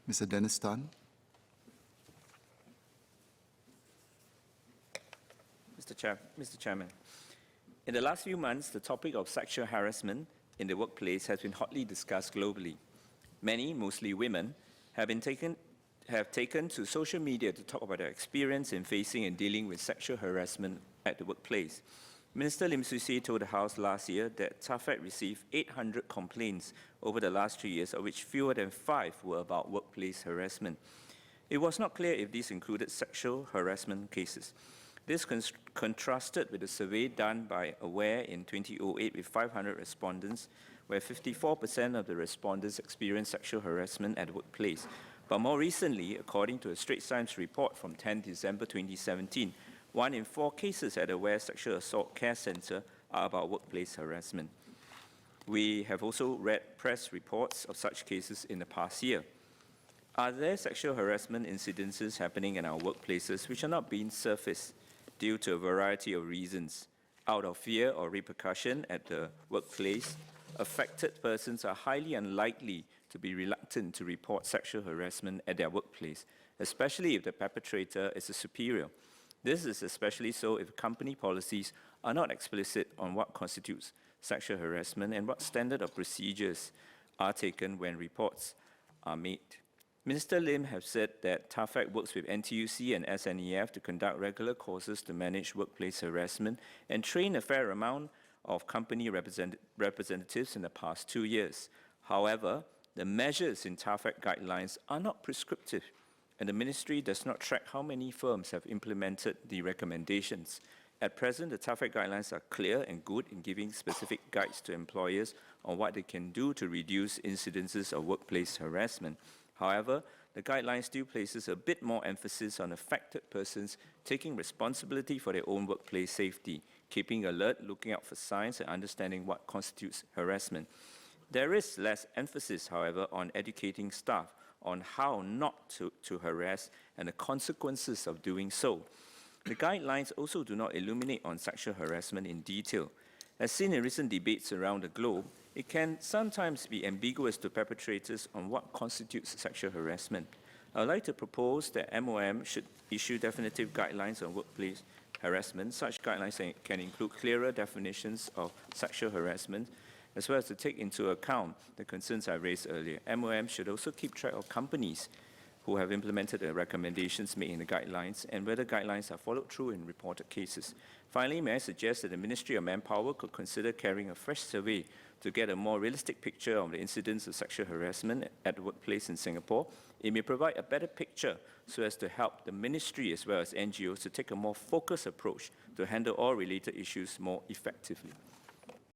Mr. Dennis Tan. Mr. Chairman, in the last few months, the topic of sexual harassment in the workplace has been hotly discussed globally. Many, mostly women, have taken to social media to talk about their experience in facing and dealing with sexual harassment at the workplace. Minister Lim Swee Say told the House last year that TAFEC received 800 complaints over the last 3 years, of which fewer than 5 were about workplace harassment. It was not clear if these included sexual harassment cases. This contrasted with a survey done by AWARE in 2008 with 500 respondents, where 54% of the respondents experienced sexual harassment at the workplace. But more recently, according to a Straits Times report from 10 December 2017, 1 in 4 cases at AWARE Sexual Assault Care Centre are about workplace harassment. We have also read press reports of such cases in the past year. Are there sexual harassment incidences happening in our workplaces which are not being surfaced due to a variety of reasons? Out of fear or repercussion at the workplace, affected persons are highly unlikely to be reluctant to report sexual harassment at their workplace, especially if the perpetrator is a superior. This is especially so if company policies are not explicit on what constitutes sexual harassment and what standard of procedures are taken when reports are made. Minister Lim has said that TAFEC works with NTUC and SNEF to conduct regular courses to manage workplace harassment and train a fair amount of company representatives in the past 2 years. However, the measures in TAFEC guidelines are not prescriptive, and the ministry does not track how many firms have implemented the recommendations. At present, the TAFEC guidelines are clear and good in giving specific guides to employers on what they can do to reduce incidences of workplace harassment. However, the guidelines still places a bit more emphasis on affected persons taking responsibility for their own workplace safety, keeping alert, looking out for signs, and understanding what constitutes harassment. There is less emphasis, however, on educating staff on how not to harass and the consequences of doing so. The guidelines also do not illuminate on sexual harassment in detail. As seen in recent debates around the globe, it can sometimes be ambiguous to perpetrators on what constitutes sexual harassment. I would like to propose that MOM should issue definitive guidelines on workplace harassment. Such guidelines can include clearer definitions of sexual harassment, as well as to take into account the concerns I raised earlier. MOM should also keep track of companies who have implemented the recommendations made in the guidelines and whether guidelines are followed through in reported cases. Finally, may I suggest that the Ministry of Manpower could consider carrying a fresh survey to get a more realistic picture of the incidence of sexual harassment at the workplace in Singapore. It may provide a better picture so as to help the Ministry as well as NGOs to take a more focused approach to handle all related issues more effectively.